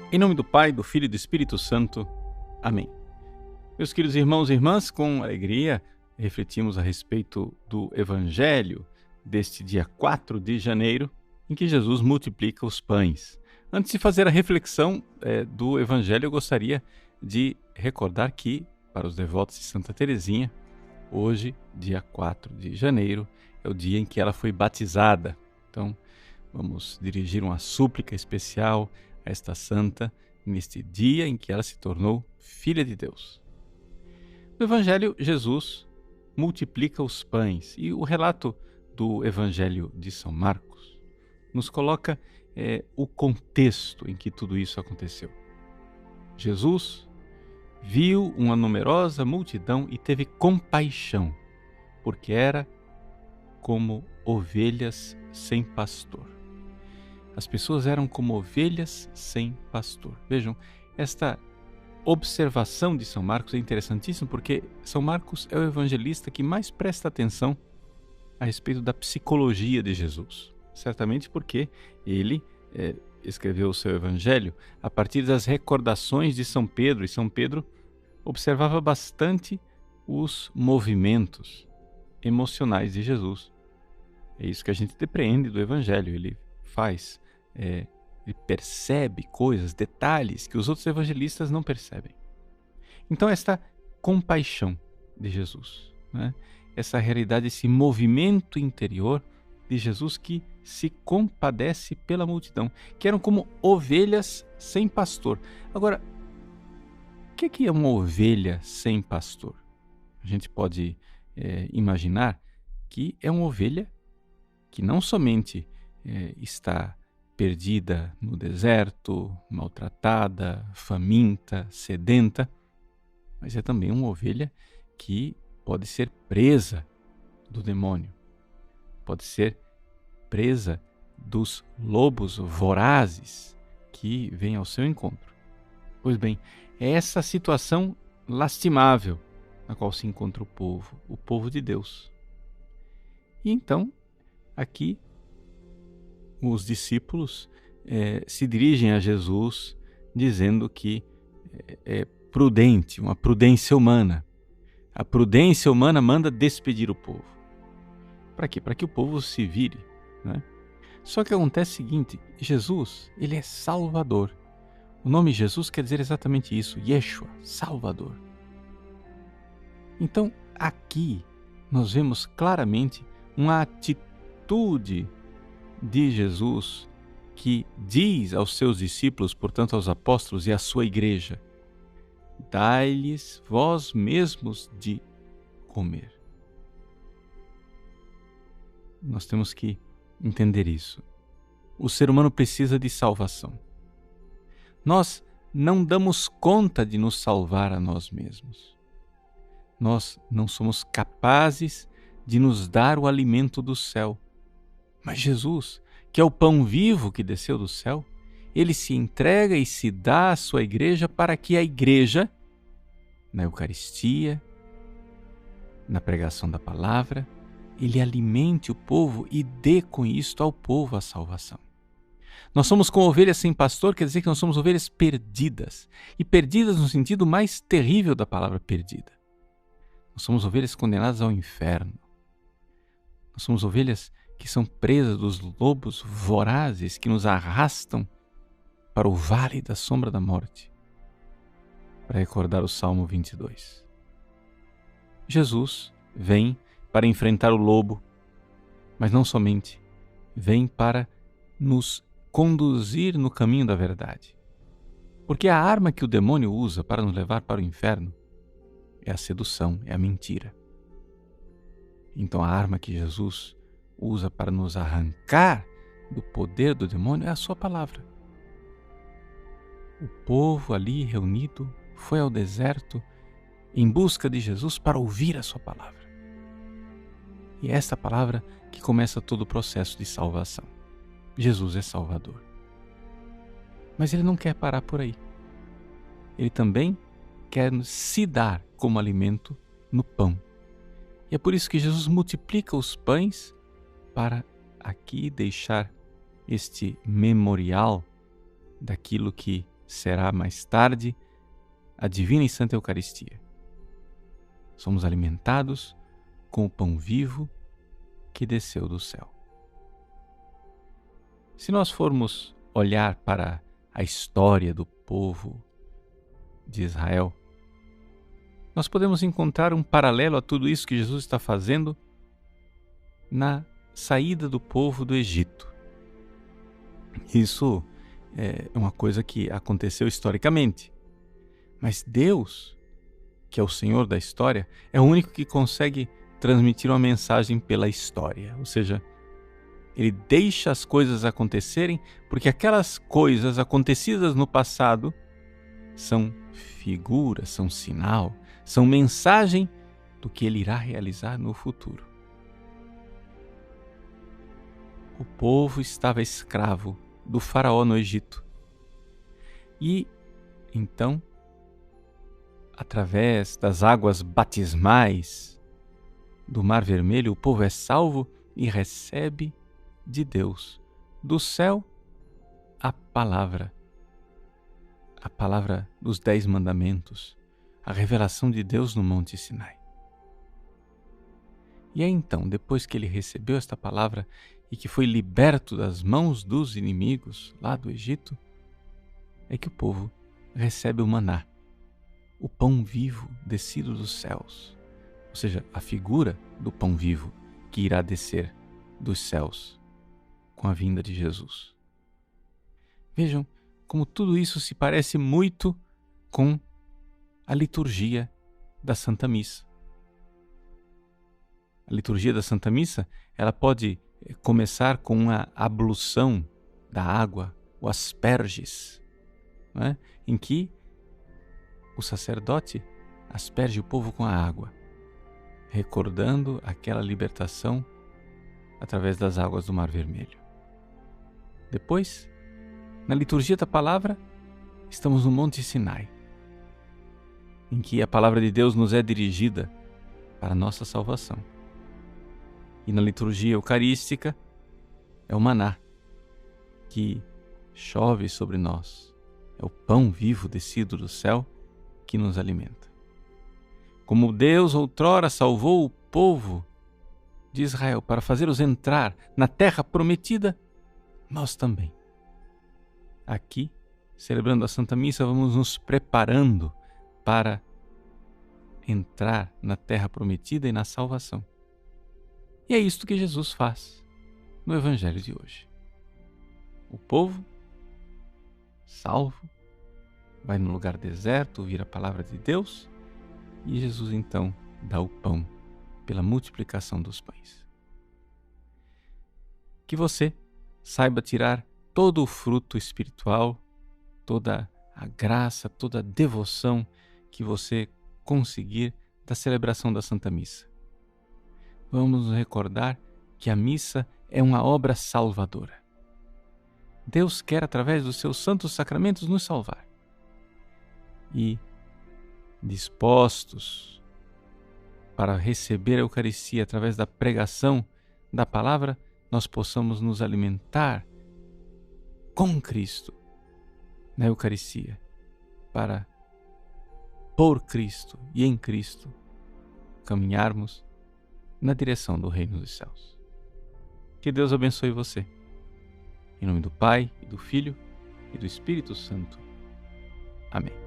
Em nome do Pai, do Filho e do Espírito Santo. Amém. Meus queridos irmãos e irmãs, com alegria refletimos a respeito do Evangelho deste dia 4 de janeiro, em que Jesus multiplica os pães. Antes de fazer a reflexão do Evangelho, eu gostaria de recordar que, para os devotos de Santa Teresinha, hoje, dia 4 de janeiro, é o dia em que ela foi batizada. Então, vamos dirigir uma súplica especial a esta santa neste dia em que ela se tornou filha de Deus. No Evangelho, Jesus multiplica os pães e o relato do Evangelho de São Marcos nos coloca o contexto em que tudo isso aconteceu. Jesus viu uma numerosa multidão e teve compaixão, porque era como ovelhas sem pastor. As pessoas eram como ovelhas sem pastor. Vejam, esta observação de São Marcos é interessantíssima porque São Marcos é o evangelista que mais presta atenção a respeito da psicologia de Jesus. Certamente porque ele escreveu o seu evangelho a partir das recordações de São Pedro, e São Pedro observava bastante os movimentos emocionais de Jesus. É isso que a gente depreende do evangelho. Ele faz, ele percebe coisas, detalhes que os outros evangelistas não percebem. Então esta compaixão de Jesus, né? Essa realidade, esse movimento interior de Jesus que se compadece pela multidão, que eram como ovelhas sem pastor. Agora, o que é uma ovelha sem pastor? A gente pode imaginar que é uma ovelha que não somente está perdida no deserto, maltratada, faminta, sedenta, mas é também uma ovelha que pode ser presa do demônio, pode ser presa dos lobos vorazes que vêm ao seu encontro. Pois bem, é essa situação lastimável na qual se encontra o povo de Deus. E então, aqui, os discípulos se dirigem a Jesus dizendo que é prudente, uma prudência humana. A prudência humana manda despedir o povo. Para quê? Para que o povo se vire, né? Só que acontece o seguinte, Jesus, ele é Salvador. O nome Jesus quer dizer exatamente isso, Yeshua, Salvador. Então, aqui, nós vemos claramente uma atitude de Jesus que diz aos seus discípulos, portanto aos apóstolos e à sua igreja: dai-lhes vós mesmos de comer. Nós temos que entender isso. O ser humano precisa de salvação. Nós não damos conta de nos salvar a nós mesmos. Nós não somos capazes de nos dar o alimento do céu. Mas Jesus, que é o pão vivo que desceu do céu, ele se entrega e se dá à sua igreja para que a igreja, na Eucaristia, na pregação da palavra, ele alimente o povo e dê com isto ao povo a salvação. Nós somos como ovelhas sem pastor, quer dizer que nós somos ovelhas perdidas. E perdidas no sentido mais terrível da palavra perdida. Nós somos ovelhas condenadas ao inferno. Nós somos ovelhas que são presas dos lobos vorazes que nos arrastam para o vale da sombra da morte. Para recordar o Salmo 22. Jesus vem para enfrentar o lobo, mas não somente, vem para nos conduzir no caminho da verdade. Porque a arma que o demônio usa para nos levar para o inferno é a sedução, é a mentira. Então a arma que Jesus usa para nos arrancar do poder do demônio é a sua palavra. O povo ali reunido foi ao deserto em busca de Jesus para ouvir a sua palavra. E é esta palavra que começa todo o processo de salvação. Jesus é Salvador. Mas ele não quer parar por aí. Ele também quer se dar como alimento no pão. E é por isso que Jesus multiplica os pães para aqui deixar este memorial daquilo que será mais tarde a divina e santa Eucaristia. Somos alimentados com o pão vivo que desceu do céu. Se nós formos olhar para a história do povo de Israel, nós podemos encontrar um paralelo a tudo isso que Jesus está fazendo na saída do povo do Egito. Isso é uma coisa que aconteceu historicamente, mas Deus, que é o Senhor da história, é o único que consegue transmitir uma mensagem pela história, ou seja, Ele deixa as coisas acontecerem porque aquelas coisas acontecidas no passado são figuras, são sinal, são mensagem do que Ele irá realizar no futuro. O povo estava escravo do faraó no Egito. E então, através das águas batismais do Mar Vermelho, o povo é salvo e recebe de Deus, do céu, a palavra dos 10 mandamentos, a revelação de Deus no Monte Sinai. E é então, depois que ele recebeu esta palavra e que foi liberto das mãos dos inimigos lá do Egito, é que o povo recebe o maná, o pão vivo descido dos céus, ou seja, a figura do pão vivo que irá descer dos céus com a vinda de Jesus. Vejam como tudo isso se parece muito com a liturgia da Santa Missa. A liturgia da Santa Missa, ela pode começar com uma ablução da água, o asperges, né? Em que o sacerdote asperge o povo com a água, recordando aquela libertação através das águas do Mar Vermelho. Depois, na liturgia da palavra, estamos no Monte Sinai, em que a palavra de Deus nos é dirigida para a nossa salvação. E na liturgia eucarística é o maná que chove sobre nós, é o pão vivo descido do céu que nos alimenta. Como Deus outrora salvou o povo de Israel para fazê-los entrar na terra prometida, nós também. Aqui, celebrando a Santa Missa, vamos nos preparando para entrar na terra prometida e na salvação. E é isto que Jesus faz no Evangelho de hoje. O povo, salvo, vai no lugar deserto ouvir a palavra de Deus e Jesus então dá o pão pela multiplicação dos pães. Que você saiba tirar todo o fruto espiritual, toda a graça, toda a devoção que você conseguir da celebração da Santa Missa. Vamos nos recordar que a missa é uma obra salvadora. Deus quer, através dos seus santos sacramentos, nos salvar. E, dispostos para receber a Eucaristia através da pregação da palavra, nós possamos nos alimentar com Cristo na Eucaristia, para, por Cristo e em Cristo, caminharmos na direção do Reino dos Céus. Que Deus abençoe você. Em nome do Pai, e do Filho, e do Espírito Santo. Amém.